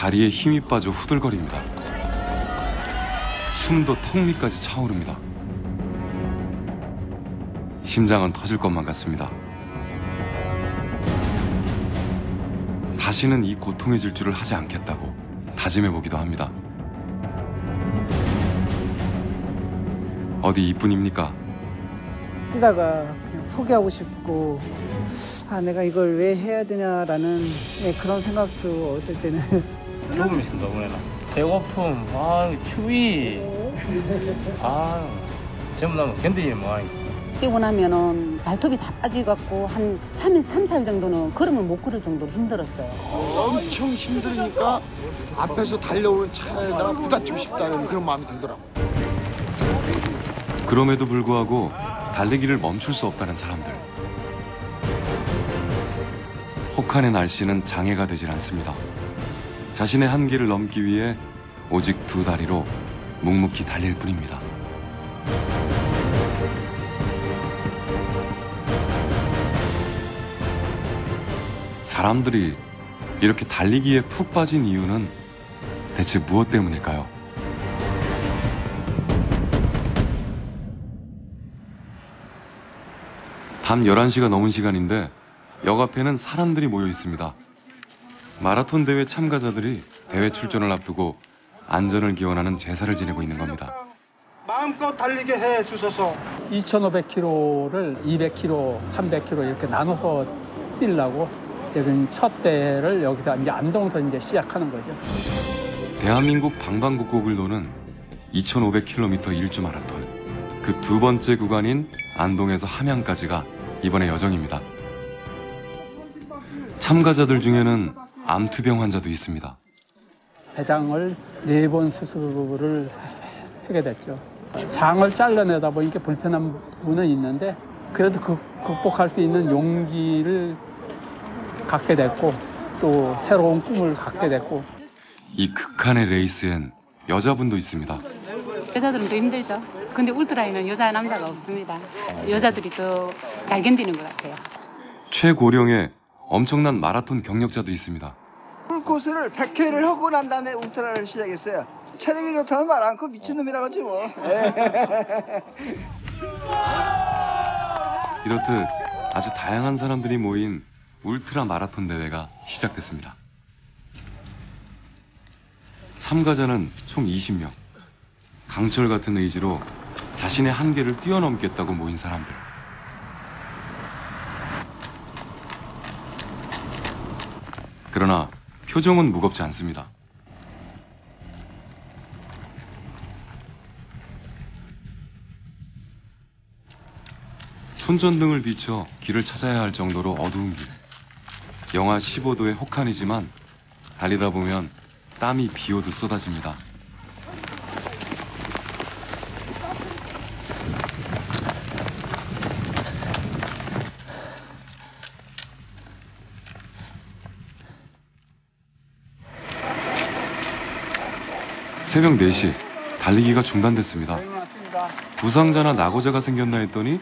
다리에 힘이 빠져 후들거립니다. 숨도 턱 밑까지 차오릅니다. 심장은 터질 것만 같습니다. 다시는 이 고통의 질주를 하지 않겠다고 다짐해보기도 합니다. 어디 이뿐입니까? 뛰다가 그냥 포기하고 싶고, 아, 내가 이걸 왜 해야 되냐라는 그런 생각도 어떨 때는. 조금 있습니다, 오늘은. 배고픔, 추위, 전부 다 견디지 뭐. 뛰고 나면은 발톱이 다 빠지갖고 한 3일, 3, 4일 정도는 걸음을 못 걸을 정도로 힘들었어요. 엄청 힘드니까 앞에서 달려오는 차에다가 부딪히고 싶다는 그런 마음이 들더라고. 그럼에도 불구하고 달리기를 멈출 수 없다는 사람들. 혹한의 날씨는 장애가 되질 않습니다. 자신의 한계를 넘기 위해 오직 두 다리로 묵묵히 달릴 뿐입니다. 사람들이 이렇게 달리기에 푹 빠진 이유는 대체 무엇 때문일까요? 밤 11시가 넘은 시간인데 역 앞에는 사람들이 모여 있습니다. 마라톤 대회 참가자들이 대회 출전을 앞두고 안전을 기원하는 제사를 지내고 있는 겁니다. 마음껏 달리게 해 주셔서 2,500km를 200km, 300km 이렇게 나눠서 뛰려고 지금 첫 대회를 여기서 이제 안동에서 이제 시작하는 거죠. 대한민국 방방곡곡을 도는 2,500km 일주 마라톤. 그 두 번째 구간인 안동에서 함양까지가 이번의 여정입니다. 참가자들 중에는 암투병 환자도 있습니다. 대장을 4번 수술을 하게 됐죠. 장을 잘라내다 보니까 불편한 부분은 있는데 그래도 극복할 수 있는 용기를 갖게 됐고 또 새로운 꿈을 갖게 됐고. 이 극한의 레이스엔 여자분도 있습니다. 여자들은 더 힘들죠. 근데 울트라에는 여자 남자가 없습니다. 여자들이 더 잘 견디는 것 같아요. 최고령의 엄청난 마라톤 경력자도 있습니다. 풀코스를 100회를 하고 난 다음에 울트라를 시작했어요. 체력이 좋다는 말 않고 미친놈이라 하지 뭐. 이렇듯 아주 다양한 사람들이 모인 울트라 마라톤 대회가 시작됐습니다. 참가자는 총 20명. 강철 같은 의지로 자신의 한계를 뛰어넘겠다고 모인 사람들. 그러나 표정은 무겁지 않습니다. 손전등을 비춰 길을 찾아야 할 정도로 어두운 길. 영하 15도의 혹한이지만 달리다 보면 땀이 비 오듯 쏟아집니다. 새벽 4시 달리기가 중단됐습니다. 부상자나 낙오자가 생겼나 했더니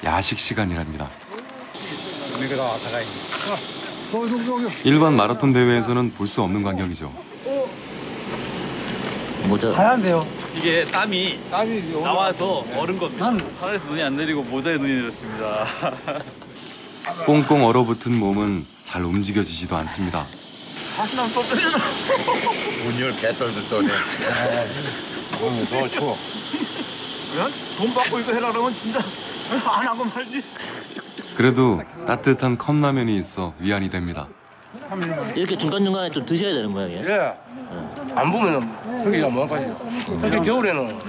야식 시간이랍니다. 일반 마라톤 대회에서는 볼 수 없는 광경이죠. 하얀데요. 이게 땀이 나와서 얼은 겁니다. 하늘에서 눈이 안 내리고 모자에 눈이 내렸습니다. 꽁꽁 얼어붙은 몸은 잘 움직여지지도 않습니다. 다시는 또 때려라. 문열 개떨들 떠네. 오늘 더 추워. 돈 받고 이거 해라 그러면 진짜 안 하고 말지. 그래도 따뜻한 컵라면이 있어 위안이 됩니다. 이렇게 중간중간에 좀 드셔야 되는 모양이에요? 예. 안 보면은 여기가 뭐할까요? 특히 겨울에는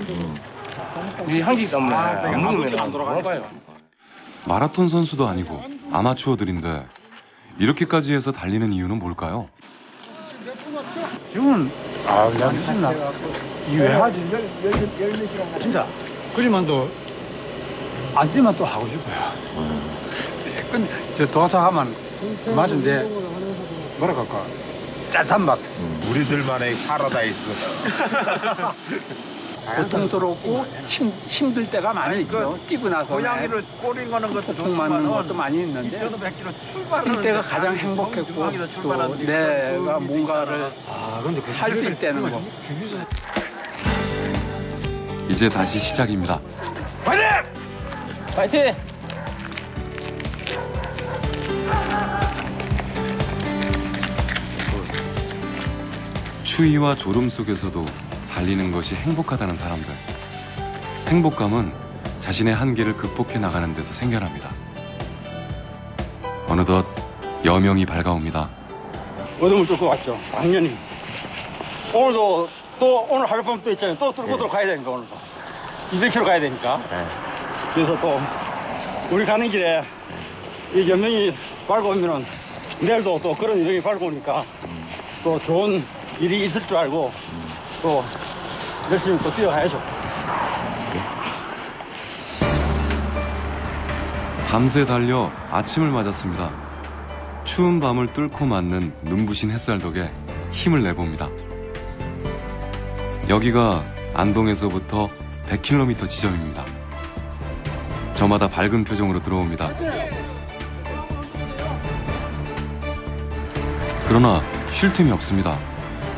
이 한기 때문에 안 먹으면 뭐할까요? 마라톤 선수도 아니고 아마추어들인데 이렇게까지 해서 달리는 이유는 뭘까요? 지금은 야 미친나 이왜 하지? 진짜 그러면 또 안 뛰면 또 하고 싶어요. 근데 도착하면 그 맛인데 뭐라 할까 짠한 맛. 우리들만의 파라다이스. 고통스럽고 힘들 때가 많이 있죠. 뛰고 나서 고양이를 꼬리 거는 것도 고통 받는 것도 많이 있는데 뛸 때가 가장 행복했고 또 내가 뭔가를 할 수 있다는 거. 이제 다시 시작입니다. 파이팅! 추위와 졸음 속에서도 달리는 것이 행복하다는 사람들. 행복감은 자신의 한계를 극복해 나가는 데서 생겨납니다. 어느덧 여명이 밝아옵니다. 어둠을 뚫고 왔죠. 당연히. 오늘도 또 오늘 하룻밤 또 있잖아요. 또 뚫고 또 가야 되니까 오늘도 200km 가야 되니까. 그래서 또 우리 가는 길에 이 여명이 밝아오면은 내일도 또 그런 여명이 밝아오니까 또 좋은 일이 있을 줄 알고 또 열심히 또 뛰어가야죠. 밤새 달려 아침을 맞았습니다. 추운 밤을 뚫고 맞는 눈부신 햇살 덕에 힘을 내봅니다. 여기가 안동에서부터 100km 지점입니다. 저마다 밝은 표정으로 들어옵니다. 그러나 쉴 틈이 없습니다.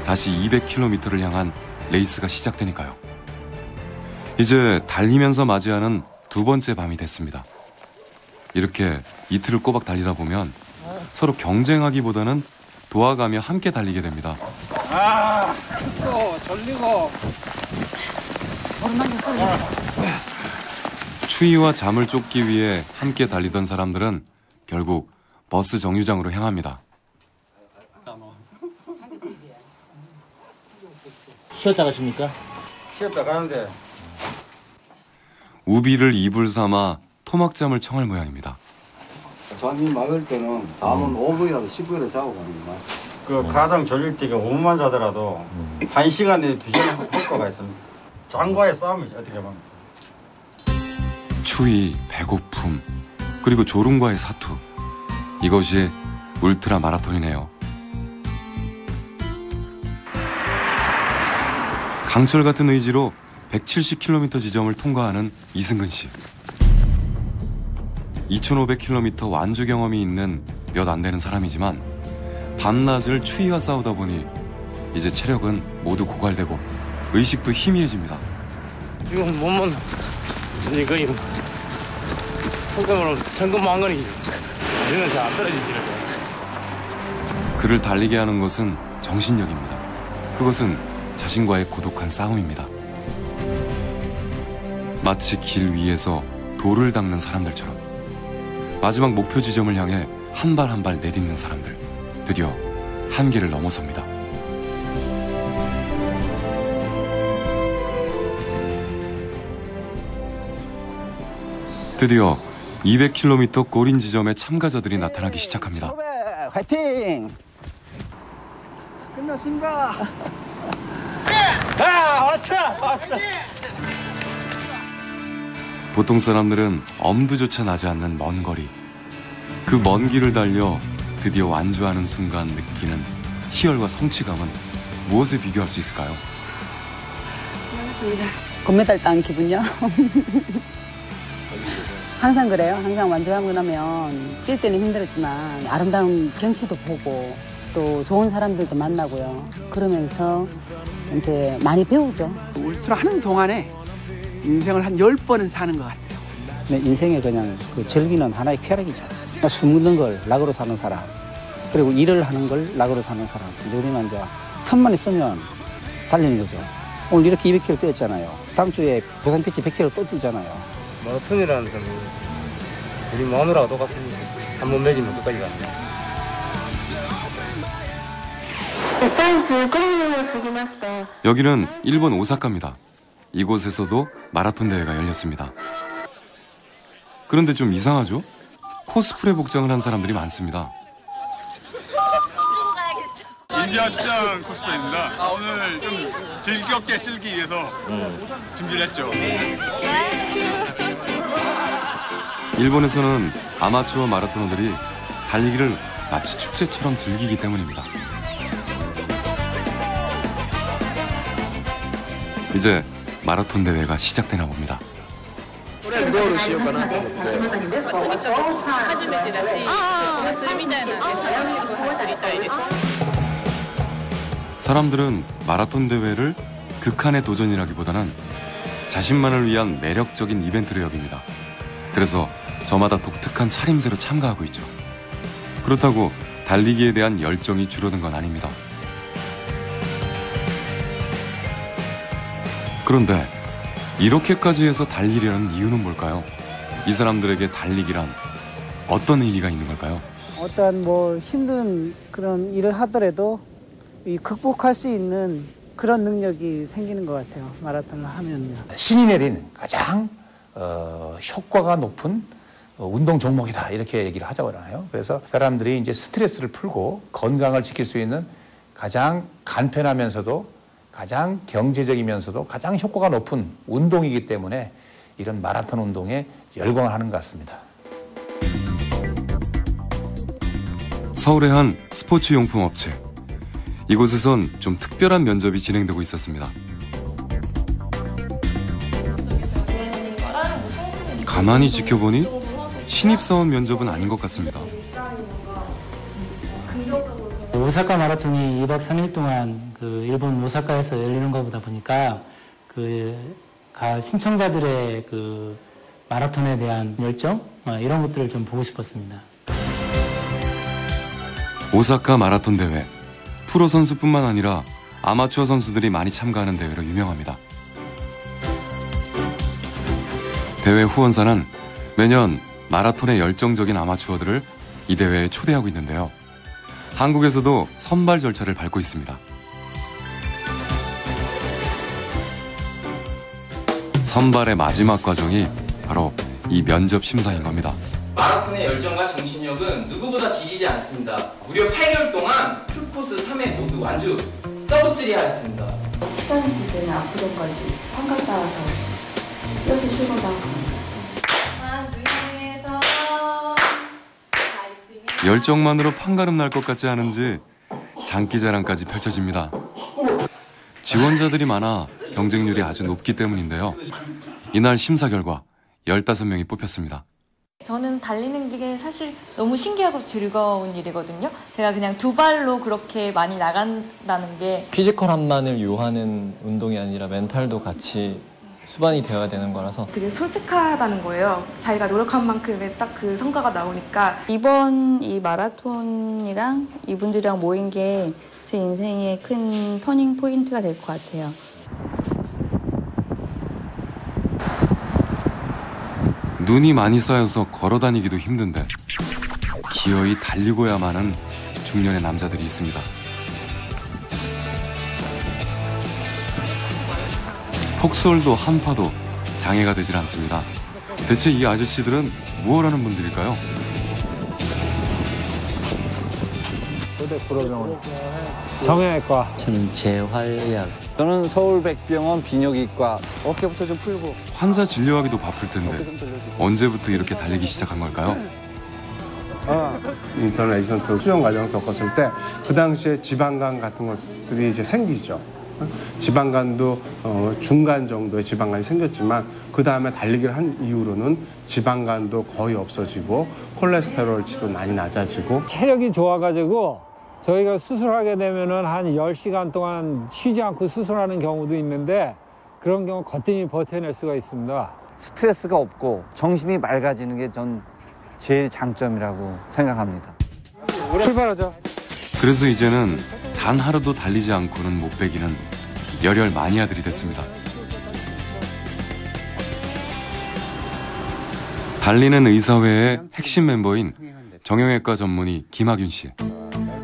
다시 200km를 향한 레이스가 시작되니까요. 이제 달리면서 맞이하는 두 번째 밤이 됐습니다. 이렇게 이틀을 꼬박 달리다 보면 서로 경쟁하기보다는 도와가며 함께 달리게 됩니다. 또 졸리고 추위와 잠을 쫓기 위해 함께 달리던 사람들은 결국 버스 정류장으로 향합니다. 쉬었다 가십니까? 쉬었다 가는데 우비를 이불 삼아 토막잠을 청할 모양입니다. 저한테 막을 때는 다음은 5분이라도 10분이라도 자고 가는 거야. 그 가장 졸릴 때가 5분만 자더라도 1시간에 2시간 효과가 있습니다. 장과의 싸움이죠, 어떻게 보면. 추위, 배고픔, 그리고 졸음과의 사투. 이것이 울트라 마라톤이네요. 강철 같은 의지로 170km 지점을 통과하는 이승근 씨. 2500km 완주 경험이 있는 몇 안 되는 사람이지만 밤낮을 추위와 싸우다 보니 이제 체력은 모두 고갈되고 의식도 희미해집니다. 지금 몸은 거의 손가락으로 천근만근이 이제는 잘 안 떨어지더라고요. 그를 달리게 하는 것은 정신력입니다. 그것은 자신과의 고독한 싸움입니다. 마치 길 위에서 돌을 닦는 사람들처럼 마지막 목표 지점을 향해 한 발 한 발 내딛는 사람들. 드디어 한계를 넘어섭니다. 드디어 200km 골인 지점에 참가자들이 나타나기 시작합니다. 화이팅! 끝났습니다. 왔어. 보통 사람들은 엄두조차 나지 않는 먼 거리. 그 먼 길을 달려 드디어 완주하는 순간 느끼는 희열과 성취감은 무엇에 비교할 수 있을까요? 금메달 딴 기분요? 항상 그래요. 항상 완주하고 나면 뛸 때는 힘들었지만 아름다운 경치도 보고 또 좋은 사람들도 만나고요. 그러면서 이제 많이 배우죠. 울트라 하는 동안에 인생을 한 10번은 사는 것 같아요. 내 인생에 그냥 그 즐기는 하나의 쾌락이죠. 술 먹는 걸 낙으로 사는 사람, 그리고 일을 하는 걸 낙으로 사는 사람. 우리는 이제 틈만 있으면 달리는 거죠. 오늘 이렇게 200km 뛰었잖아요. 다음 주에 부산 피치 100km 또 뛰잖아요. 마라톤이라는 건 우리 마누라가 똑같습니다. 한번 매지면 끝까지 갑니다. 여기는 일본 오사카입니다. 이곳에서도 마라톤 대회가 열렸습니다. 그런데 좀 이상하죠? 코스프레 복장을 한 사람들이 많습니다. 인디아 시장 코스프레입니다. 오늘 좀 즐겁게 즐기기 위해서 준비를 했죠. 일본에서는 아마추어 마라토너들이 달리기를 마치 축제처럼 즐기기 때문입니다. 이제 마라톤 대회가 시작되나 봅니다. 사람들은 마라톤 대회를 극한의 도전이라기보다는 자신만을 위한 매력적인 이벤트로 여깁니다. 그래서 저마다 독특한 차림새로 참가하고 있죠. 그렇다고 달리기에 대한 열정이 줄어든 건 아닙니다. 그런데 이렇게까지 해서 달리려는 이유는 뭘까요? 이 사람들에게 달리기란 어떤 의미가 있는 걸까요? 어떠한 뭐 힘든 그런 일을 하더라도 이 극복할 수 있는 그런 능력이 생기는 것 같아요. 마라톤을 하면요. 신이 내린 가장 효과가 높은 운동 종목이다 이렇게 얘기를 하자고 하잖아요. 그래서 사람들이 이제 스트레스를 풀고 건강을 지킬 수 있는 가장 간편하면서도 가장 경제적이면서도 가장 효과가 높은 운동이기 때문에 이런 마라톤 운동에 열광을 하는 것 같습니다. 서울의 한 스포츠 용품 업체. 이곳에선 좀 특별한 면접이 진행되고 있었습니다. 가만히 지켜보니 신입사원 면접은 아닌 것 같습니다. 오사카 마라톤이 2박 3일 동안 일본 오사카에서 열리는 것보다 보니까 신청자들의 마라톤에 대한 열정 이런 것들을 좀 보고 싶었습니다. 오사카 마라톤 대회. 프로 선수뿐만 아니라 아마추어 선수들이 많이 참가하는 대회로 유명합니다. 대회 후원사는 매년 마라톤에 열정적인 아마추어들을 이 대회에 초대하고 있는데요. 한국에서도 선발 절차를 밟고 있습니다. 선발의 마지막 과정이 바로 이 면접 심사인 겁니다. 마라톤의 열정과 정신력은 누구보다 뒤지지 않습니다. 무려 8개월 동안 풀코스 3회 모두 완주 서브3 하였습니다. 시간 있을 때는 압구정까지 한강 따라서 이렇게 출근하고 갑니다. 열정만으로 판가름 날 것 같지 않은지 장기자랑까지 펼쳐집니다. 지원자들이 많아 경쟁률이 아주 높기 때문인데요. 이날 심사 결과 15명이 뽑혔습니다. 저는 달리는 게 사실 너무 신기하고 즐거운 일이거든요. 제가 그냥 두 발로 그렇게 많이 나간다는 게 피지컬함만을 요하는 운동이 아니라 멘탈도 같이 수반이 되어야 되는 거라서 되게 솔직하다는 거예요. 자기가 노력한 만큼의 딱 그 성과가 나오니까. 이번 이 마라톤이랑 이분들이랑 모인 게 제 인생의 큰 터닝 포인트가 될 것 같아요. 눈이 많이 쌓여서 걸어 다니기도 힘든데 기어이 달리고야만 하는 중년의 남자들이 있습니다. 폭설도 한파도 장애가 되질 않습니다. 대체 이 아저씨들은 무엇 하는 분들일까요? 고대구로병원 정형외과. 저는 재활의학. 저는 서울백병원 비뇨기과. 어깨부터 좀 풀고. 환자 진료하기도 바쁠 텐데 언제부터 이렇게 달리기 시작한 걸까요? 인터널 에이전트 수련 과정을 겪었을 때 그 당시에 지방간 같은 것들이 이제 생기죠. 지방간도 중간 정도의 지방간이 생겼지만 그 다음에 달리기를 한 이후로는 지방간도 거의 없어지고 콜레스테롤치도 많이 낮아지고 체력이 좋아가지고 저희가 수술하게 되면은 한 10시간 동안 쉬지 않고 수술하는 경우도 있는데 그런 경우 거뜬히 버텨낼 수가 있습니다. 스트레스가 없고 정신이 맑아지는 게 전 제일 장점이라고 생각합니다. 출발하자. 그래서 이제는 단 하루도 달리지 않고는 못 배기는 열혈 마니아들이 됐습니다. 달리는 의사회의 핵심 멤버인 정형외과 전문의 김학윤 씨.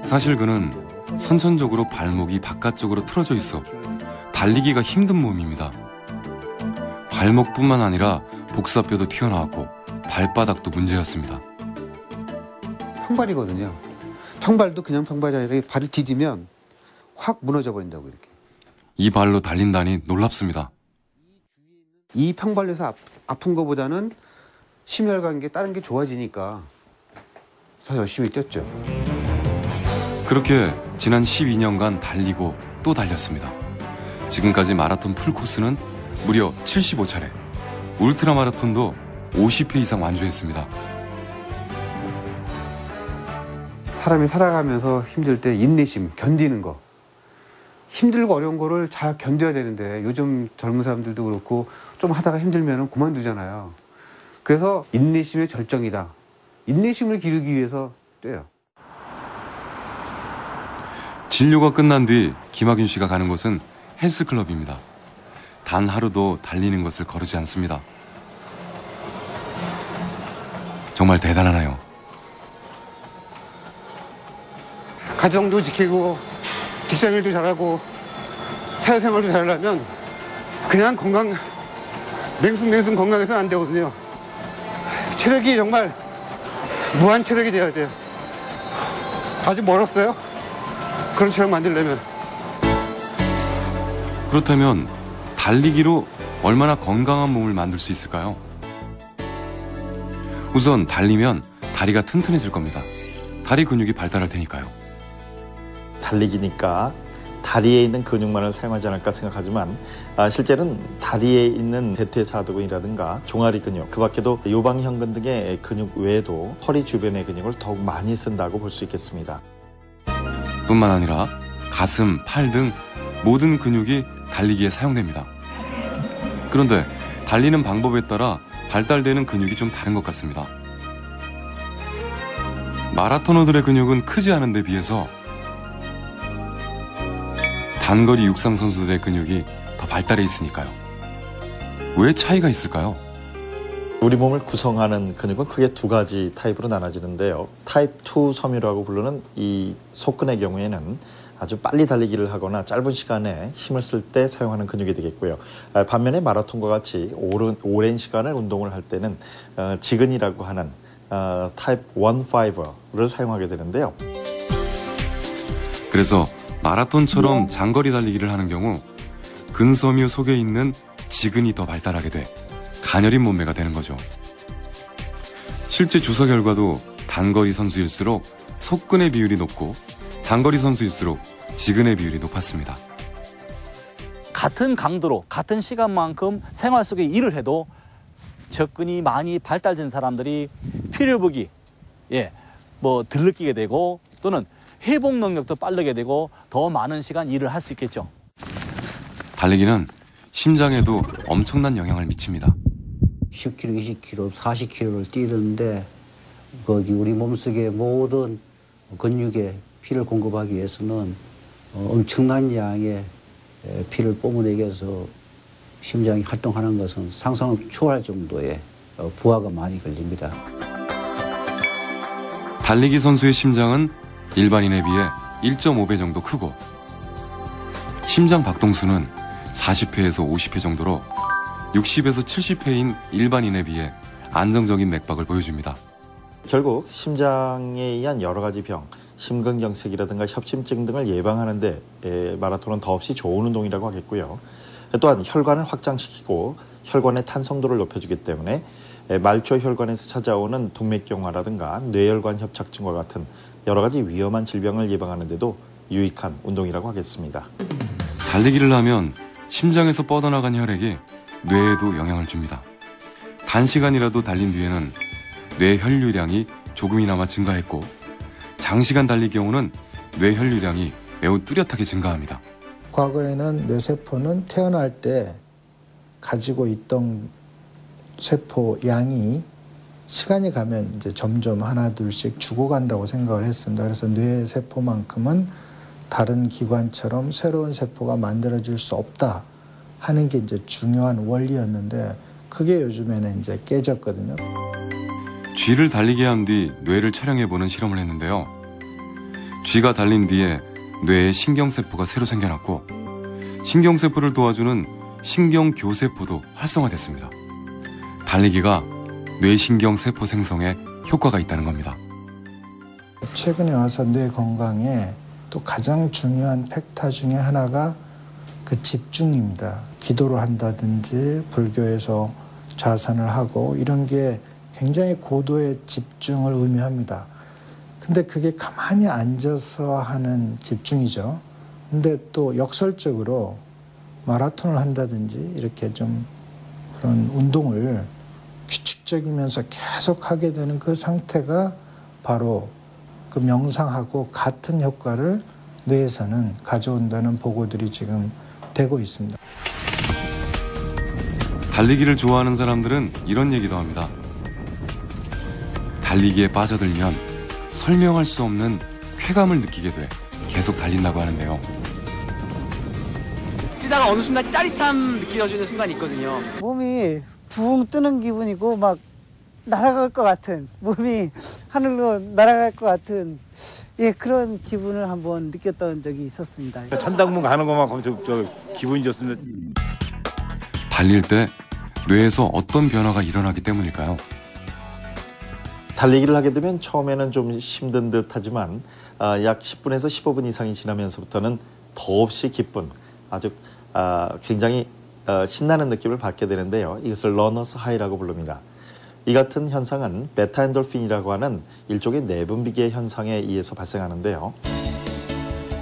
사실 그는 선천적으로 발목이 바깥쪽으로 틀어져 있어 달리기가 힘든 몸입니다. 발목뿐만 아니라 복사뼈도 튀어나왔고 발바닥도 문제였습니다. 평발이거든요. 평발도 그냥 평발이 아니라 발을 디디면 확 무너져 버린다고 이렇게. 이 발로 달린다니 놀랍습니다. 이 평발에서 아픈 것보다는 심혈관계 다른 게 좋아지니까 더 열심히 뛰었죠. 그렇게 지난 12년간 달리고 또 달렸습니다. 지금까지 마라톤 풀코스는 무려 75차례, 울트라 마라톤도 50회 이상 완주했습니다. 사람이 살아가면서 힘들 때 인내심, 견디는 거. 힘들고 어려운 거를 잘 견뎌야 되는데 요즘 젊은 사람들도 그렇고 좀 하다가 힘들면 그만두잖아요. 그래서 인내심의 절정이다. 인내심을 기르기 위해서 뛰어요. 진료가 끝난 뒤 김학윤 씨가 가는 곳은 헬스클럽입니다. 단 하루도 달리는 것을 거르지 않습니다. 정말 대단하네요. 가정도 지키고 직장일도 잘하고 사회생활도 잘하려면 그냥 냉숭 건강해서는 안 되거든요. 체력이 정말 무한 체력이 돼야 돼요. 아직 멀었어요. 그런 체력 만들려면. 그렇다면 달리기로 얼마나 건강한 몸을 만들 수 있을까요? 우선 달리면 다리가 튼튼해질 겁니다. 다리 근육이 발달할 테니까요. 달리기니까 다리에 있는 근육만을 사용하지 않을까 생각하지만 실제는 다리에 있는 대퇴사두근이라든가 종아리 근육, 그 밖에도 요방형근 등의 근육 외에도 허리 주변의 근육을 더욱 많이 쓴다고 볼 수 있겠습니다. 뿐만 아니라 가슴, 팔 등 모든 근육이 달리기에 사용됩니다. 그런데 달리는 방법에 따라 발달되는 근육이 좀 다른 것 같습니다. 마라토너들의 근육은 크지 않은 데 비해서 단거리 육상 선수들의 근육이 더 발달해 있으니까요. 왜 차이가 있을까요? 우리 몸을 구성하는 근육은 크게 두 가지 타입으로 나눠지는데요. 타입 2 섬유라고 부르는 이 속근의 경우에는 아주 빨리 달리기를 하거나 짧은 시간에 힘을 쓸 때 사용하는 근육이 되겠고요. 반면에 마라톤과 같이 오랜 시간을 운동을 할 때는 지근이라고 하는 타입 1 파이버를 사용하게 되는데요. 그래서 마라톤처럼 장거리 달리기를 하는 경우 근섬유 속에 있는 지근이 더 발달하게 돼 가녀린 몸매가 되는 거죠. 실제 조사 결과도 단거리 선수일수록 속근의 비율이 높고 장거리 선수일수록 지근의 비율이 높았습니다. 같은 강도로 같은 시간만큼 생활 속에 일을 해도 접근이 많이 발달된 사람들이 피로복이 덜 느끼게 되고 또는 회복 능력도 빠르게 되고 더 많은 시간 일을 할 수 있겠죠. 달리기는 심장에도 엄청난 영향을 미칩니다. 10km, 20km, 40km를 뛰는데 거기 우리 몸속의 모든 근육에 피를 공급하기 위해서는 엄청난 양의 피를 뿜어내기 위해서 심장이 활동하는 것은 상상을 초월할 정도의 부하가 많이 걸립니다. 달리기 선수의 심장은 일반인에 비해 1.5배 정도 크고 심장 박동수는 40회에서 50회 정도로 60에서 70회인 일반인에 비해 안정적인 맥박을 보여줍니다. 결국 심장에 의한 여러 가지 병, 심근경색이라든가 협심증 등을 예방하는 데 마라톤은 더없이 좋은 운동이라고 하겠고요. 또한 혈관을 확장시키고 혈관의 탄성도를 높여주기 때문에 말초 혈관에서 찾아오는 동맥경화라든가 뇌혈관 협착증과 같은 여러 가지 위험한 질병을 예방하는 데도 유익한 운동이라고 하겠습니다. 달리기를 하면 심장에서 뻗어나간 혈액이 뇌에도 영향을 줍니다. 단시간이라도 달린 뒤에는 뇌 혈류량이 조금이나마 증가했고 장시간 달릴 경우는 뇌 혈류량이 매우 뚜렷하게 증가합니다. 과거에는 뇌세포는 태어날 때 가지고 있던 세포 양이 시간이 가면 이제 점점 하나 둘씩 죽어간다고 생각을 했습니다. 그래서 뇌세포만큼은 다른 기관처럼 새로운 세포가 만들어질 수 없다 하는 게 이제 중요한 원리였는데 그게 요즘에는 이제 깨졌거든요. 쥐를 달리게 한 뒤 뇌를 촬영해보는 실험을 했는데요. 쥐가 달린 뒤에 뇌에 신경세포가 새로 생겨났고 신경세포를 도와주는 신경교세포도 활성화됐습니다. 달리기가 뇌신경세포 생성에 효과가 있다는 겁니다. 최근에 와서 뇌 건강에 또 가장 중요한 팩터 중에 하나가 그 집중입니다. 기도를 한다든지 불교에서 좌선을 하고 이런 게 굉장히 고도의 집중을 의미합니다. 근데 그게 가만히 앉아서 하는 집중이죠. 근데 또 역설적으로 마라톤을 한다든지 이렇게 좀 그런 운동을 규칙적이면서 계속 하게 되는 그 상태가 바로 그 명상하고 같은 효과를 뇌에서는 가져온다는 보고들이 지금 되고 있습니다. 달리기를 좋아하는 사람들은 이런 얘기도 합니다. 달리기에 빠져들면 설명할 수 없는 쾌감을 느끼게 돼 계속 달린다고 하는데요. 뛰다가 어느 순간 짜릿함 느껴지는 순간이 있거든요. 몸이 붕 뜨는 기분이고 막 날아갈 것 같은, 몸이 하늘로 날아갈 것 같은 그런 기분을 한번 느꼈던 적이 있었습니다. 천당문 가는 것만큼 저 기분이 좋습니다. 달릴 때 뇌에서 어떤 변화가 일어나기 때문일까요? 달리기를 하게 되면 처음에는 좀 힘든 듯 하지만 약 10분에서 15분 이상이 지나면서부터는 더없이 기쁜 아주 굉장히 신나는 느낌을 받게 되는데요. 이것을 러너스 하이라고 부릅니다. 이 같은 현상은 베타 엔돌핀이라고 하는 일종의 내분비계 현상에 의해서 발생하는데요.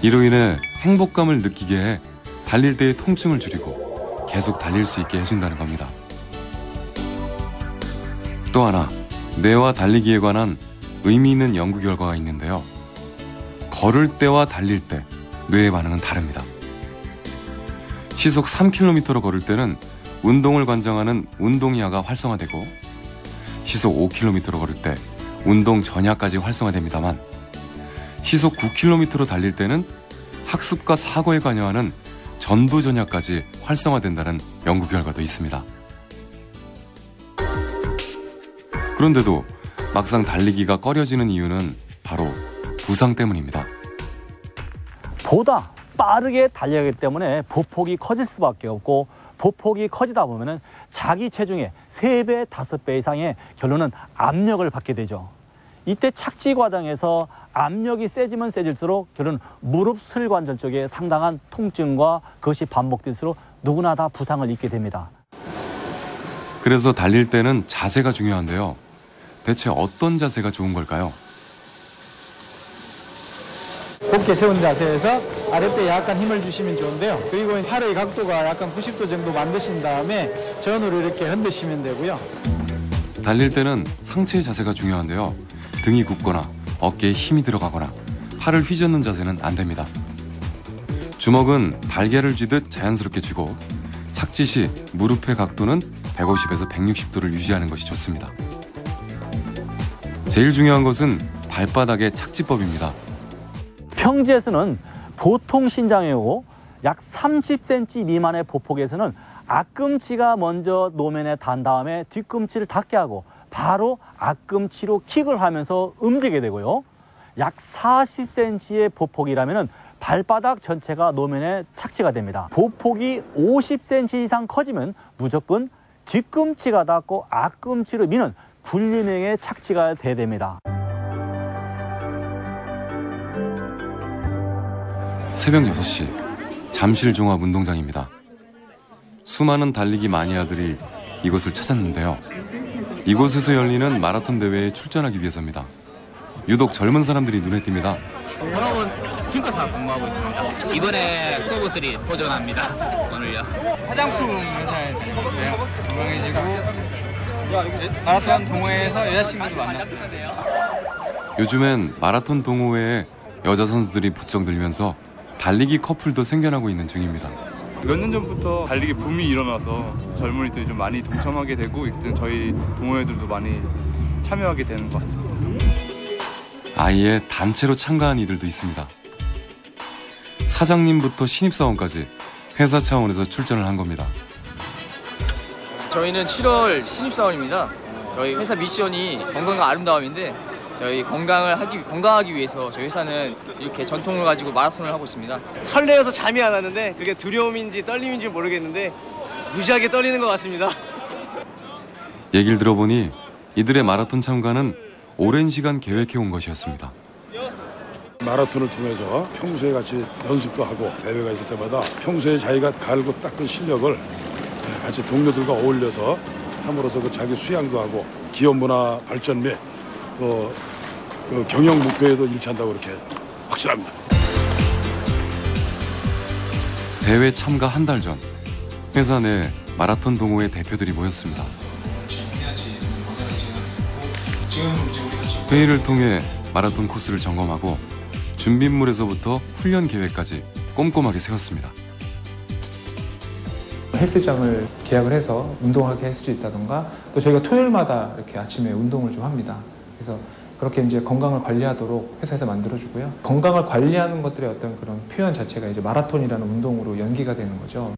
이로 인해 행복감을 느끼게 해 달릴 때의 통증을 줄이고 계속 달릴 수 있게 해준다는 겁니다. 또 하나, 뇌와 달리기에 관한 의미 있는 연구 결과가 있는데요. 걸을 때와 달릴 때 뇌의 반응은 다릅니다. 시속 3km로 걸을 때는 운동을 관장하는 운동이하가 활성화되고 시속 5km로 걸을 때 운동 전야까지 활성화됩니다만 시속 9km로 달릴 때는 학습과 사고에 관여하는 전두 전야까지 활성화된다는 연구 결과도 있습니다. 그런데도 막상 달리기가 꺼려지는 이유는 바로 부상 때문입니다. 보다 빠르게 달려가기 때문에 보폭이 커질 수밖에 없고 보폭이 커지다 보면 자기 체중의 3배, 5배 이상의 결론은 압력을 받게 되죠. 이때 착지 과정에서 압력이 세지면 세질수록 결론 무릎 슬관절 쪽에 상당한 통증과 그것이 반복될수록 누구나 다 부상을 입게 됩니다. 그래서 달릴 때는 자세가 중요한데요. 대체 어떤 자세가 좋은 걸까요? 곧게 세운 자세에서 아랫배에 약간 힘을 주시면 좋은데요. 그리고 팔의 각도가 약간 90도 정도 만드신 다음에 전으로 이렇게 흔드시면 되고요. 달릴 때는 상체의 자세가 중요한데요. 등이 굽거나 어깨에 힘이 들어가거나 팔을 휘젓는 자세는 안 됩니다. 주먹은 달걀을 쥐듯 자연스럽게 쥐고 착지 시 무릎의 각도는 150에서 160도를 유지하는 것이 좋습니다. 제일 중요한 것은 발바닥의 착지법입니다. 평지에서는 보통 신장에 오고 약 30cm 미만의 보폭에서는 앞꿈치가 먼저 노면에 닿은 다음에 뒤꿈치를 닿게 하고 바로 앞꿈치로 킥을 하면서 움직이게 되고요. 약 40cm의 보폭이라면 발바닥 전체가 노면에 착지가 됩니다. 보폭이 50cm 이상 커지면 무조건 뒤꿈치가 닿고 앞꿈치로 미는 굴림형의 착지가 돼야 됩니다. 새벽 6시 잠실종합운동장입니다. 수많은 달리기 마니아들이 이곳을 찾았는데요. 이곳에서 열리는 마라톤 대회에 출전하기 위해서입니다. 유독 젊은 사람들이 눈에 띕니다. 여러분 증권사 근무하고 있습니다. 이번에 서브3 도전합니다. 오늘요. 화장품 회사에 다니고 있어요. 건강해지고 마라톤 동호회에서 여자친구도 만났어요. 요즘엔 마라톤 동호회에 여자 선수들이 부쩍 늘면서 달리기 커플도 생겨나고 있는 중입니다. 몇 년 전부터 달리기 붐이 일어나서 젊은이들이 좀 많이 동참하게 되고 저희 동호회들도 많이 참여하게 되는 것 같습니다. 아예 단체로 참가한 이들도 있습니다. 사장님부터 신입사원까지 회사 차원에서 출전을 한 겁니다. 저희는 7월 신입사원입니다. 저희 회사 미션이 건강과 아름다움인데 저희 건강하기 위해서 저희 회사는 이렇게 전통을 가지고 마라톤을 하고 있습니다. 설레어서 잠이 안 왔는데 그게 두려움인지 떨림인지 모르겠는데 무지하게 떨리는 것 같습니다. 얘기를 들어보니 이들의 마라톤 참가는 오랜 시간 계획해온 것이었습니다. 마라톤을 통해서 평소에 같이 연습도 하고 대회가 있을 때마다 평소에 자기가 갈고 닦은 실력을 같이 동료들과 어울려서 함으로써 그 자기 수양도 하고 기업 문화 발전 및 또 그 경영 목표에도 일치한다고 그렇게 확실합니다. 대회 참가 한 달 전 회사 내 마라톤 동호회 대표들이 모였습니다. 회의를 통해 마라톤 코스를 점검하고 준비물에서부터 훈련 계획까지 꼼꼼하게 세웠습니다. 헬스장을 계약을 해서 운동하게 할 수 있다던가, 또 저희가 토요일마다 이렇게 아침에 운동을 좀 합니다. 그래서 그렇게 이제 건강을 관리하도록 회사에서 만들어주고요. 건강을 관리하는 것들의 어떤 그런 표현 자체가 이제 마라톤이라는 운동으로 연기가 되는 거죠.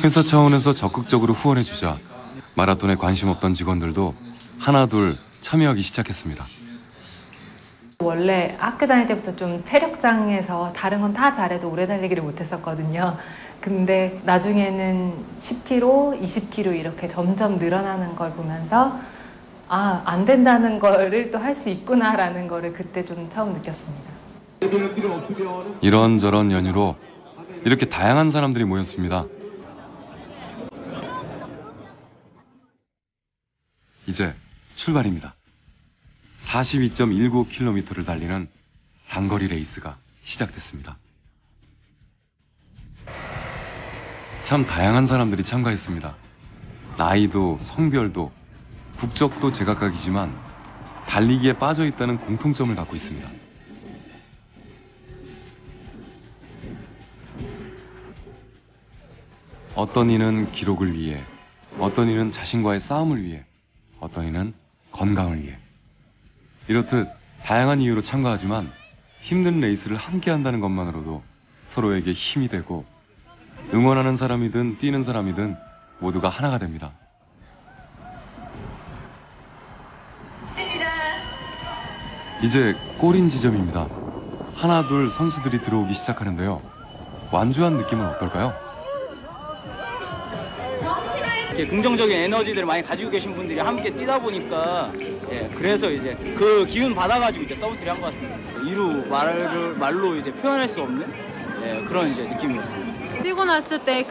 회사 차원에서 적극적으로 후원해주자 마라톤에 관심 없던 직원들도 하나둘 참여하기 시작했습니다. 원래 학교 다닐 때부터 좀 체력장애에서 다른 건 다 잘해도 오래 달리기를 못했었거든요. 근데 나중에는 10km, 20km 이렇게 점점 늘어나는 걸 보면서 아, 안 된다는 거를 또 할 수 있구나라는 거를 그때 좀 처음 느꼈습니다. 이런저런 연유로 이렇게 다양한 사람들이 모였습니다. 이제 출발입니다. 42.19km를 달리는 장거리 레이스가 시작됐습니다. 참 다양한 사람들이 참가했습니다. 나이도 성별도 국적도 제각각이지만 달리기에 빠져 있다는 공통점을 갖고 있습니다. 어떤 이는 기록을 위해, 어떤 이는 자신과의 싸움을 위해, 어떤 이는 건강을 위해. 이렇듯 다양한 이유로 참가하지만 힘든 레이스를 함께 한다는 것만으로도 서로에게 힘이 되고 응원하는 사람이든 뛰는 사람이든 모두가 하나가 됩니다. 이제 골인 지점입니다. 하나 둘 선수들이 들어오기 시작하는데요. 완주한 느낌은 어떨까요? 이렇게 긍정적인 에너지들을 많이 가지고 계신 분들이 함께 뛰다 보니까 그래서 이제 그 기운 받아가지고 이제 서브스리 한 것 같습니다. 이루 말로 이제 표현할 수 없는 그런 이제 느낌이었습니다. 뛰고 났을 때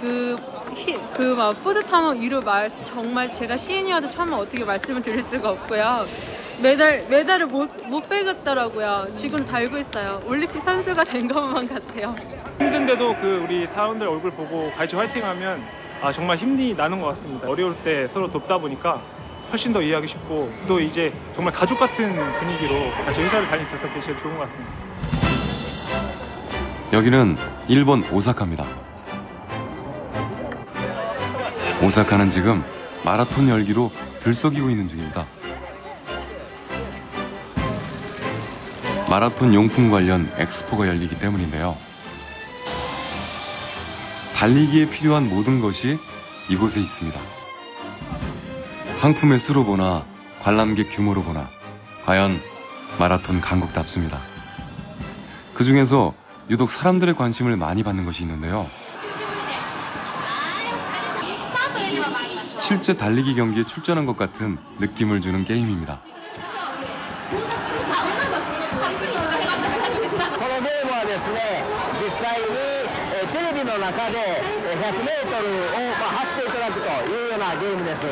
막 뿌듯함은 이루 말 정말 제가 시인이어도 처음에 어떻게 말씀을 드릴 수가 없고요. 메달을 못 빼겠더라고요. 지금 달고 있어요. 올림픽 선수가 된 것만 같아요. 힘든데도 우리 사람들 얼굴 보고 같이 화이팅하면 정말 힘이 나는 것 같습니다. 어려울 때 서로 돕다 보니까 훨씬 더 이해하기 쉽고 또 이제 정말 가족 같은 분위기로 같이 회사를 다닐 수 있어서 제일 좋은 것 같습니다. 여기는 일본 오사카입니다. 오사카는 지금 마라톤 열기로 들썩이고 있는 중입니다. 마라톤 용품 관련 엑스포가 열리기 때문인데요. 달리기에 필요한 모든 것이 이곳에 있습니다. 상품의 수로 보나 관람객 규모로 보나 과연 마라톤 강국답습니다. 그 중에서 유독 사람들의 관심을 많이 받는 것이 있는데요. 실제 달리기 경기에 출전한 것 같은 느낌을 주는 게임입니다. の中で 100m を走っていただくというようなゲームです。こ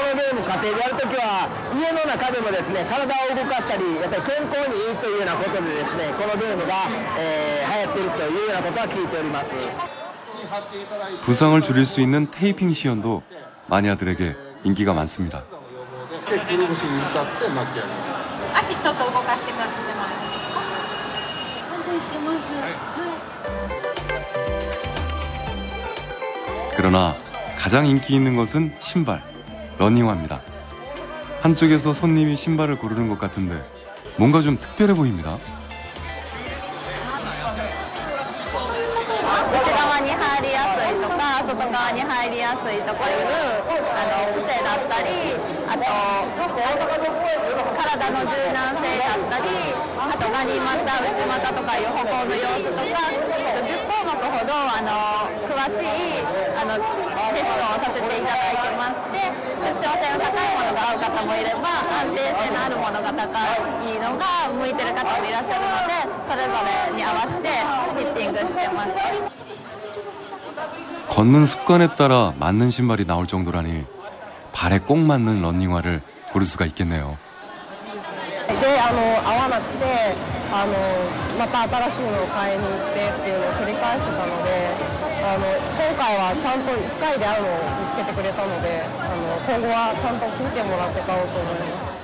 のゲーム家庭でやるときは家の中でもですね体を動かしたりやっぱり健康にいいというようなことでですねこのゲームが、流行っているというようなことは聞いております。 부상을 줄일 수 있는 테이핑 시연도 마니아들에게 인기가 많습니다. 足ちょっと動かしてもらってもらっていいですか？反対してます。はい。 그러나 가장 인기 있는 것은 신발, 러닝화입니다. 한쪽에서 손님이 신발을 고르는 것 같은데 뭔가 좀 특별해 보입니다. 内側に入りやすいとか外側に入りやすいとかいう癖だったり、あと体の柔軟性だったり、あとガニ股、内股とかいう歩行の様子とか、10項目ほど詳しいテストをさせていただいてまして、クッション性の高いものが合う方もいれば安定性のあるものが高いのが向いてる方もいらっしゃるので、それぞれに合わせてフィッティングしてます。 걷는 습관에 따라 맞는 신발이 나올 정도라니 발에 꼭 맞는 러닝화를 고를 수가 있겠네요. で合わなくてまた新しいのを買いに行ってっていうのを繰り返してたので今回はちゃんと1回で合うのを見つけてくれたので今後はちゃんと見てもらって買おうと思います。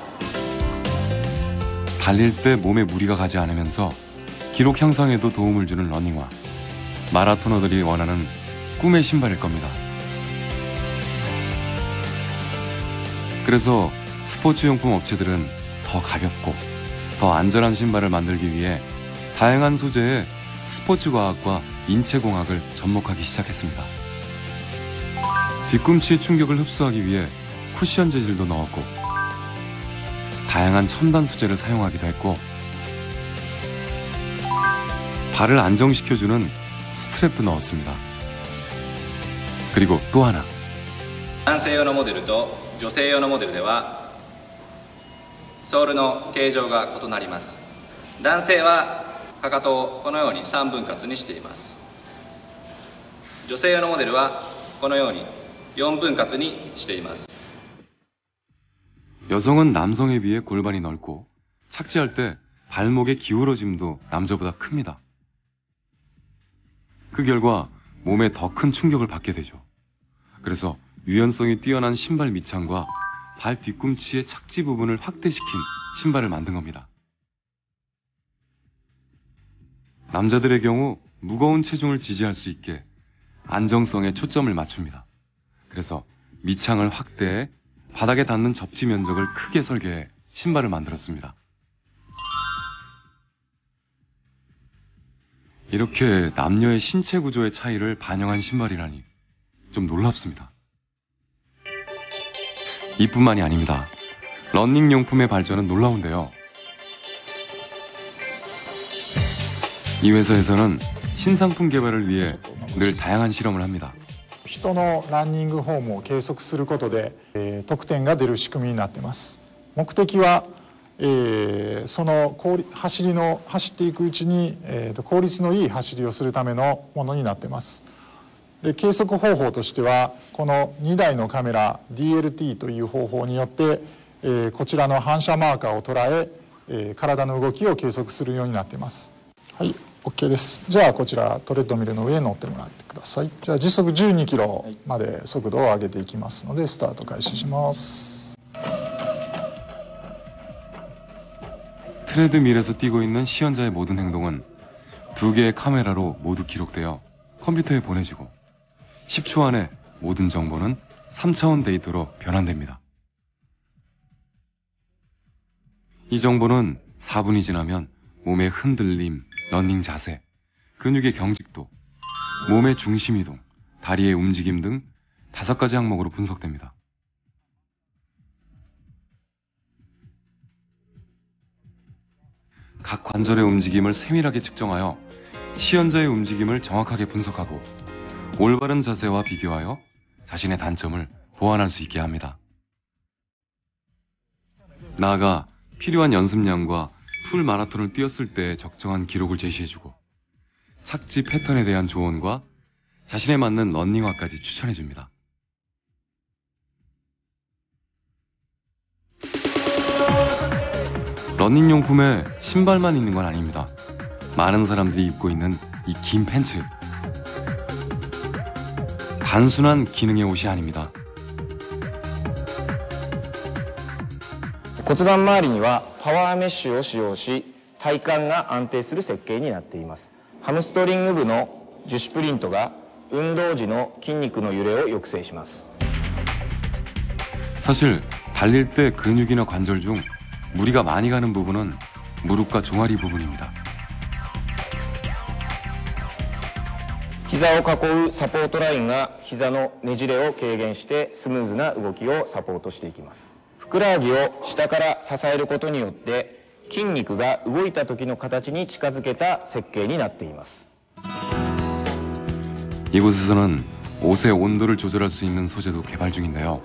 달릴 때 몸에 무리가 가지 않으면서 기록 향상에도 도움을 주는 러닝화. 마라토너들이 원하는 꿈의 신발일 겁니다. 그래서 스포츠용품 업체들은 더 가볍고 더 안전한 신발을 만들기 위해 다양한 소재의 스포츠과학과 인체공학을 접목하기 시작했습니다. 뒤꿈치의 충격을 흡수하기 위해 쿠션 재질도 넣었고 다양한 첨단 소재를 사용하기도 했고 발을 안정시켜주는 스트랩도 넣었습니다. 그리고 또 하나 男性用のモデルと女性用のモデルではソールの形状が異なります。男性はかかとをこのように3分割にしています。女性用のモデルはこのように4分割にしています。 여성은 남성에 비해 골반이 넓고 착지할 때 발목의 기울어짐도 남자보다 큽니다. 그 결과 몸에 더 큰 충격을 받게 되죠. 그래서 유연성이 뛰어난 신발 밑창과 발 뒤꿈치의 착지 부분을 확대시킨 신발을 만든 겁니다. 남자들의 경우 무거운 체중을 지지할 수 있게 안정성에 초점을 맞춥니다. 그래서 밑창을 확대해 바닥에 닿는 접지 면적을 크게 설계해 신발을 만들었습니다. 이렇게 남녀의 신체 구조의 차이를 반영한 신발이라니 좀 놀랍습니다. 이뿐만이 아닙니다. 러닝용품의 발전은 놀라운데요. 이 회사에서는 신상품 개발을 위해 늘 다양한 실험을 합니다. 人のランニングフォームを計測することで、得点が出る仕組みになっています。目的は、その走っていくうちに、効率のいい走りをするためのものになっています。で計測方法としてはこの2台のカメラ DLT という方法によって、こちらの反射マーカーを捉え、体の動きを計測するようになっています。はい、OK です。じゃあこちらトレッドミルの上に乗ってもらってください。じゃあ時速12キロまで速度を上げていきますのでスタート開始します。 트레드밀에서 뛰고 있는 시연자의 모든 행동은 2개의 카메라로 모두 기록되어 컴퓨터에 보내지고 10초 안에 모든 정보는 3차원 데이터로 변환됩니다. 이 정보는 4분이 지나면 몸의 흔들림, 러닝 자세, 근육의 경직도, 몸의 중심 이동, 다리의 움직임 등 5가지 항목으로 분석됩니다. 각 관절의 움직임을 세밀하게 측정하여 시연자의 움직임을 정확하게 분석하고 올바른 자세와 비교하여 자신의 단점을 보완할 수 있게 합니다. 나아가 필요한 연습량과 풀 마라톤을 뛰었을 때 적정한 기록을 제시해주고 착지 패턴에 대한 조언과 자신에 맞는 러닝화까지 추천해줍니다. 러닝용품에 신발만 있는 건 아닙니다. 많은 사람들이 입고 있는 이 긴 팬츠. 단순한 기능의 옷이 아닙니다. 骨盤周りにはパワーメッシュを使用し体幹が安定する設計になっています。ハムストリング部の樹脂プリントが運動時の筋肉の揺れを抑制します。 사실 달릴 때 근육이나 관절 중 무리가 많이 가는 부분은 무릎과 종아리 부분입니다. 膝を囲うサポートラインが膝のねじれを軽減してスムーズな動きをサポートしていきます。ふくらはぎを下から支えることによって筋肉が動いた時の形に近づけた設計になっています。 이곳에서는 옷의 온도를 조절할 수 있는 소재도 개발 중인데요.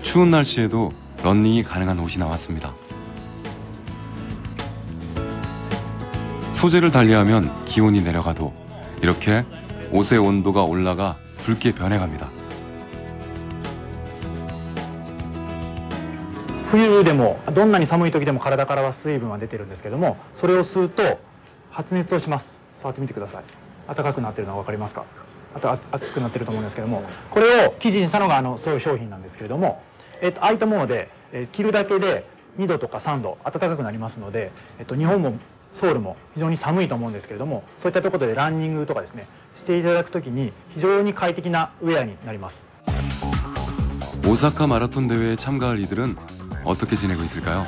추운 날씨에도 러닝이 가능한 옷이 나왔습니다. 소재를 달리하면 기온이 내려가도 이렇게 옷의 온도가 올라가 붉게 변해갑니다. 冬でもどんなに寒い時でも体からは水分は出てるんですけども、それを吸うと発熱をします。触ってみてください。暖かくなってるのは分かりますか？熱くなってると思うんですけども、これを生地にしたのがそういう商品なんですけれども、ああいったもので、着るだけで2度とか3度暖かくなりますので、日本もソウルも非常に寒いと思うんですけれども、そういったところでランニングとかですねしていただくときに非常に快適なウェアになります。 오사카 마라톤 대회에 참가할 이들은 어떻게 지내고 있을까요?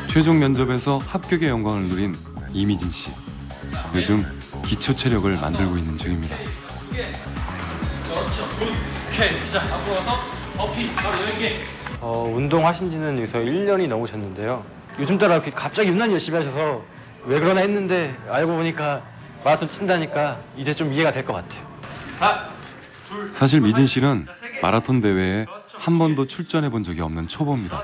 최종 면접에서 합격의 영광을 누린 이미진 씨. 요즘 기초 체력을 만들고 있는 중입니다. 자, 앞으로 와서 어피 바로 10개. 운동하신 지는 여기서 1년이 넘으셨는데요. 요즘 따라 갑자기 유난히 열심히 하셔서 왜 그러나 했는데 알고 보니까 마라톤 친다니까 이제 좀 이해가 될 것 같아요. 사실 미진 씨는 마라톤 대회에 한 번도 출전해 본 적이 없는 초보입니다.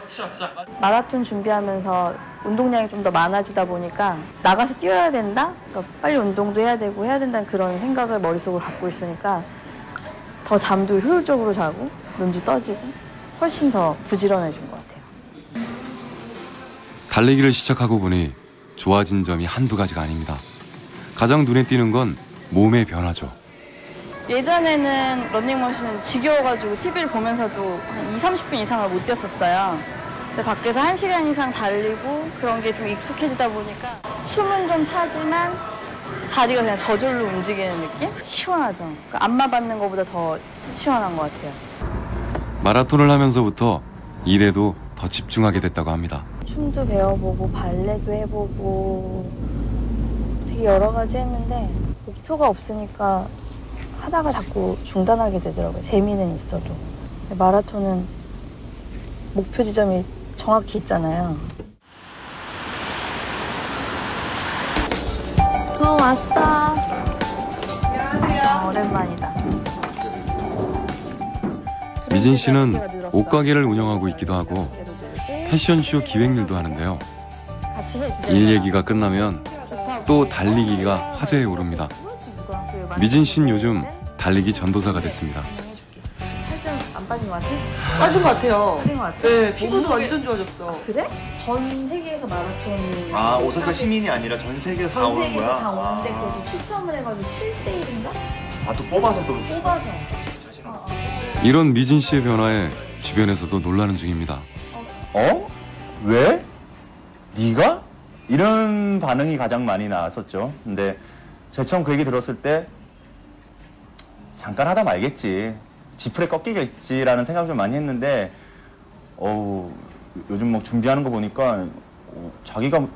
마라톤 준비하면서 운동량이 좀 더 많아지다 보니까 나가서 뛰어야 된다? 그러니까 빨리 운동도 해야 되고 해야 된다는 그런 생각을 머릿속으로 갖고 있으니까 더 잠도 효율적으로 자고 눈도 떠지고 훨씬 더 부지런해진 것 같아요. 달리기를 시작하고 보니 좋아진 점이 한두 가지가 아닙니다. 가장 눈에 띄는 건 몸의 변화죠. 예전에는 러닝머신은 지겨워가지고 TV를 보면서도 한 20-30분 이상을 못 뛰었었어요. 근데 밖에서 1시간 이상 달리고 그런 게 좀 익숙해지다 보니까 숨은 좀 차지만 다리가 그냥 저절로 움직이는 느낌? 시원하죠. 그러니까 안마 받는 것보다 더 시원한 것 같아요. 마라톤을 하면서부터 일에도 더 집중하게 됐다고 합니다. 춤도 배워보고 발레도 해보고 되게 여러 가지 했는데 목표가 없으니까 하다가 자꾸 중단하게 되더라고요. 재미는 있어도. 마라톤은 목표 지점이 정확히 있잖아요. 왔어. 안녕하세요. 오랜만이다. 미진 씨는 옷가게를 운영하고 있기도 하고 패션쇼 기획일도 하는데요. 일 얘기가 끝나면 또 달리기가 화제에 오릅니다. 미진 씨는 요즘 달리기 전도사가 됐습니다. 살좀 안 빠진 것 같아? 빠진 것 같아요. 빠진 것 같아? 네, 피부도 완전 좋아졌어. 그래? 전 세계에서 마라톤이 오사카 시민이 아니라 전 세계에서 다 오는 거야? 전 세계에서 다 오는데 거기 추첨을 해가지고 7대 1인가? 또 뽑아서 또 뽑아서. 이런 미진 씨의 변화에 주변에서도 놀라는 중입니다. 왜? 네가? 이런 반응이 가장 많이 나왔었죠. 근데 제가 처음 그 얘기 들었을 때 잠깐 하다 말겠지. 지풀에 꺾이겠지라는 생각을 좀 많이 했는데 요즘 뭐 준비하는 거 보니까 자기가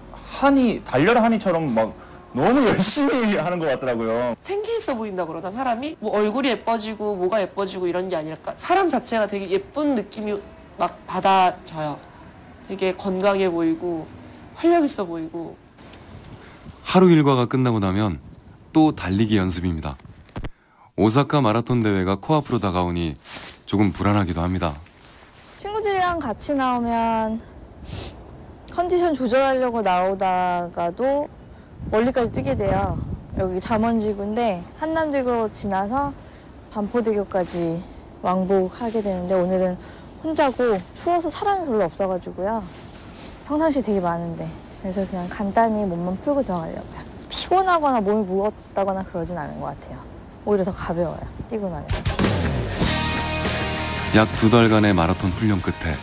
달려라 하니처럼 막 너무 열심히 하는 것 같더라고요. 생기 있어 보인다 그러나 사람이 뭐 얼굴이 예뻐지고 뭐가 예뻐지고 이런 게 아니라 사람 자체가 되게 예쁜 느낌이 막 받아져요. 되게 건강해 보이고 활력 있어 보이고. 하루 일과가 끝나고 나면 또 달리기 연습입니다. 오사카 마라톤 대회가 코앞으로 다가오니 조금 불안하기도 합니다. 친구들이랑 같이 나오면 컨디션 조절하려고 나오다가도 멀리까지 뛰게 돼요. 여기 잠원지구인데 한남대교 지나서 반포대교까지 왕복하게 되는데 오늘은 혼자고 추워서 사람이 별로 없어가지고요. 평상시에 되게 많은데 그래서 그냥 간단히 몸만 풀고 들어가려고요. 피곤하거나 몸이 무겁다거나 그러진 않은 것 같아요. 오히려 더 가벼워요. 뛰고 나면. 약 2달간의 마라톤 훈련 끝에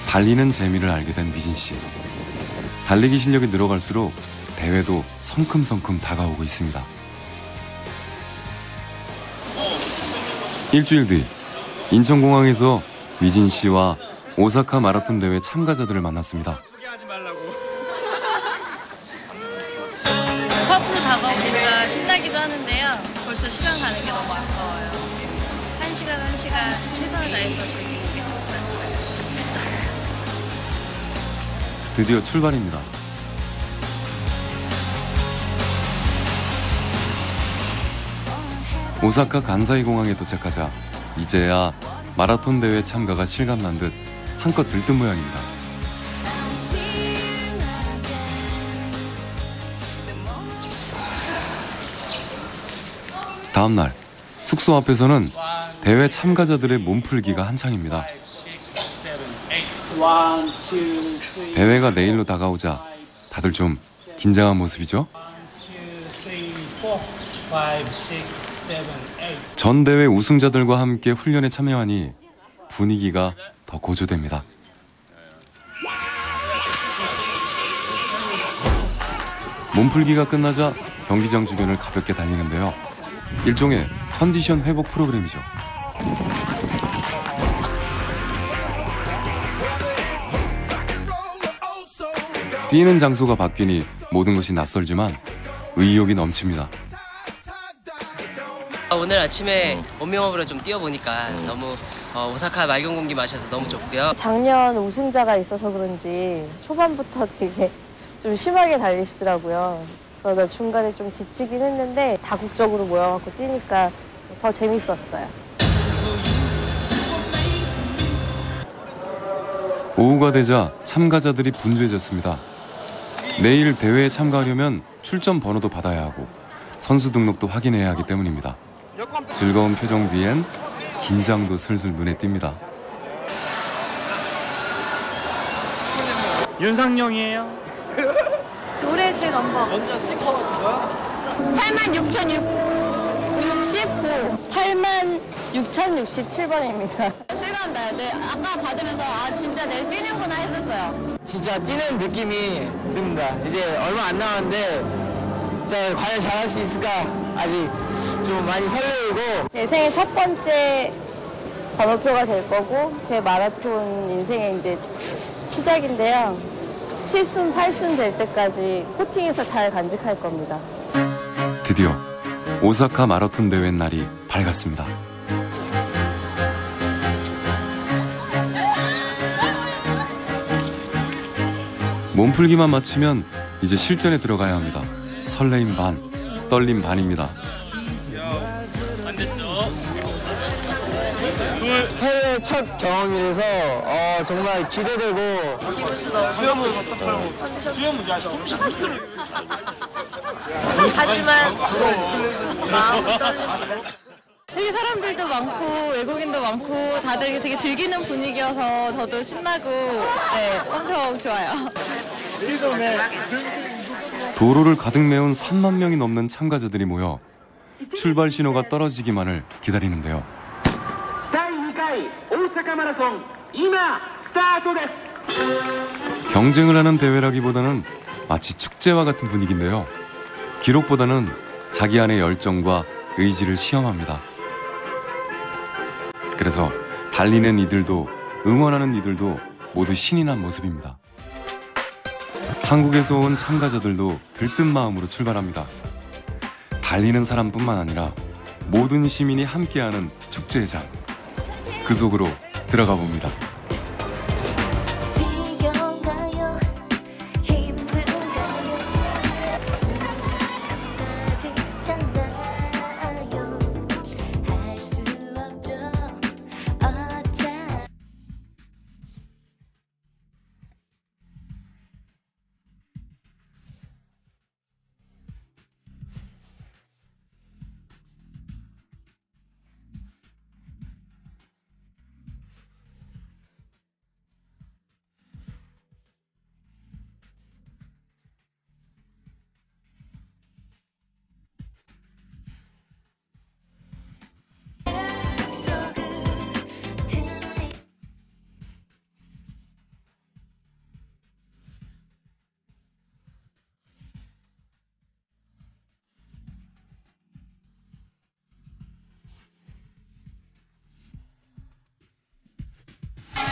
달리는 재미를 알게 된 미진 씨. 달리기 실력이 늘어갈수록 대회도 성큼성큼 다가오고 있습니다. 일주일 뒤 인천공항에서 미진 씨와 오사카 마라톤 대회 참가자들을 만났습니다. 코앞으로 다가오니까 신나기도 하는데요. 벌써 시간 가는 게 너무 아까워요. 한 시간 최선을 다해서 즐기고 오겠습니다. 드디어 출발입니다. 오사카 간사이 공항에 도착하자 이제야 마라톤 대회 참가가 실감난 듯 한껏 들뜬 모양입니다. 다음 날 숙소 앞에서는 대회 참가자들의 몸풀기가 한창입니다. 대회가 내일로 다가오자 다들 좀 긴장한 모습이죠. 전 대회 우승자들과 함께 훈련에 참여하니 분위기가 더 고조됩니다. 몸풀기가 끝나자 경기장 주변을 가볍게 달리는데요. 일종의 컨디션 회복 프로그램이죠. 뛰는 장소가 바뀌니 모든 것이 낯설지만 의욕이 넘칩니다. 오늘 아침에 워밍업으로 좀 뛰어보니까 너무 오사카 맑은 공기 마셔서 너무 좋고요. 작년 우승자가 있어서 그런지 초반부터 되게 좀 심하게 달리시더라고요. 그러다 중간에 좀 지치긴 했는데 다국적으로 모여갖고 뛰니까 더 재밌었어요. 오후가 되자 참가자들이 분주해졌습니다. 내일 대회에 참가하려면 출전 번호도 받아야 하고 선수 등록도 확인해야 하기 때문입니다. 즐거운 표정 뒤엔 긴장도 슬슬 눈에 띕니다. 윤상영이에요. 노래 제 넘버. 먼저 스티커 같은 거야? 86,067번입니다. 실감나요. 네, 아까 받으면서 아 진짜 내일 뛰는구나 했었어요. 진짜 뛰는 느낌이 듭니다. 이제 얼마 안 남았는데 진짜 과연 잘할 수 있을까 아직 좀 많이 설레이고. 제 생애 첫 번째 번호표가 될 거고 제 마라톤 인생의 이제 시작인데요. 7순, 8순 될 때까지 코팅해서 잘 간직할 겁니다. 드디어 오사카 마라톤 대회 날이 밝았습니다. 몸풀기만 마치면 이제 실전에 들어가야 합니다. 설레임 반, 떨림 반입니다. 안 됐죠? 해외 첫 경험이라서 정말 기대되고. 수염은 어떡하고? 수염은 야 하지만 마음은 떨립니다. 되게 사람들도 많고 외국인도 많고 다들 되게 즐기는 분위기여서 저도 신나고 네, 엄청 좋아요. 도로를 가득 메운 3만 명이 넘는 참가자들이 모여 출발 신호가 떨어지기만을 기다리는데요. 경쟁을 하는 대회라기보다는 마치 축제와 같은 분위기인데요. 기록보다는 자기 안의 열정과 의지를 시험합니다. 그래서 달리는 이들도 응원하는 이들도 모두 신이 난 모습입니다. 한국에서 온 참가자들도 들뜬 마음으로 출발합니다. 달리는 사람뿐만 아니라 모든 시민이 함께하는 축제의 장. 그 속으로 들어가 봅니다.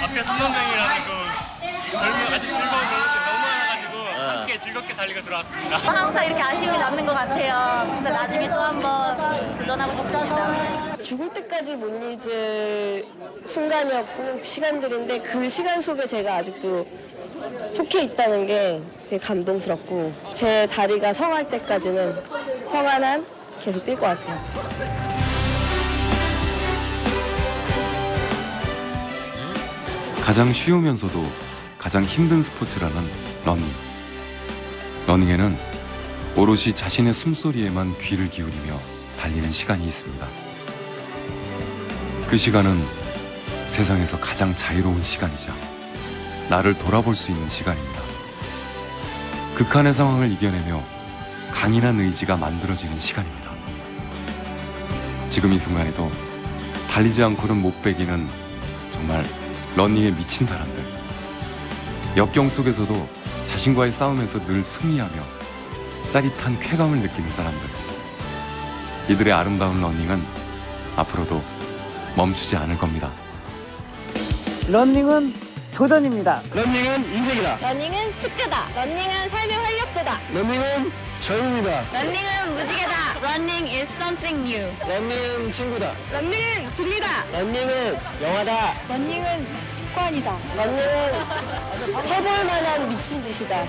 앞에 선동장이라는 아주 즐거운 놀이터 너무 많아가지고 함께 즐겁게 달리고 들어왔습니다. 항상 이렇게 아쉬움이 남는 것 같아요. 그래서 나중에 또 한번 도전하고 싶습니다. 죽을 때까지 못 잊을 순간이었고 시간들인데 그 시간 속에 제가 아직도 속해 있다는 게 되게 감동스럽고 제 다리가 성할 때까지는 성한 한 계속 뛸 것 같아요. 가장 쉬우면서도 가장 힘든 스포츠라는 러닝. 러닝에는 오롯이 자신의 숨소리에만 귀를 기울이며 달리는 시간이 있습니다. 그 시간은 세상에서 가장 자유로운 시간이자 나를 돌아볼 수 있는 시간입니다. 극한의 상황을 이겨내며 강인한 의지가 만들어지는 시간입니다. 지금 이 순간에도 달리지 않고는 못 베기는 정말 러닝에 미친 사람들, 역경 속에서도 자신과의 싸움에서 늘 승리하며 짜릿한 쾌감을 느끼는 사람들, 이들의 아름다운 러닝은 앞으로도 멈추지 않을 겁니다. 러닝은 도전입니다. 러닝은 인생이다. 러닝은 축제다. 러닝은 삶의 활력소다. 러닝은 젊음이다. 러닝은 무지개다. Running is something new. 러닝은 친구다. 러닝은 진리다. 러닝은 영화다. 러닝은 습관이다. 러닝은 해볼 만한 미친 짓이다.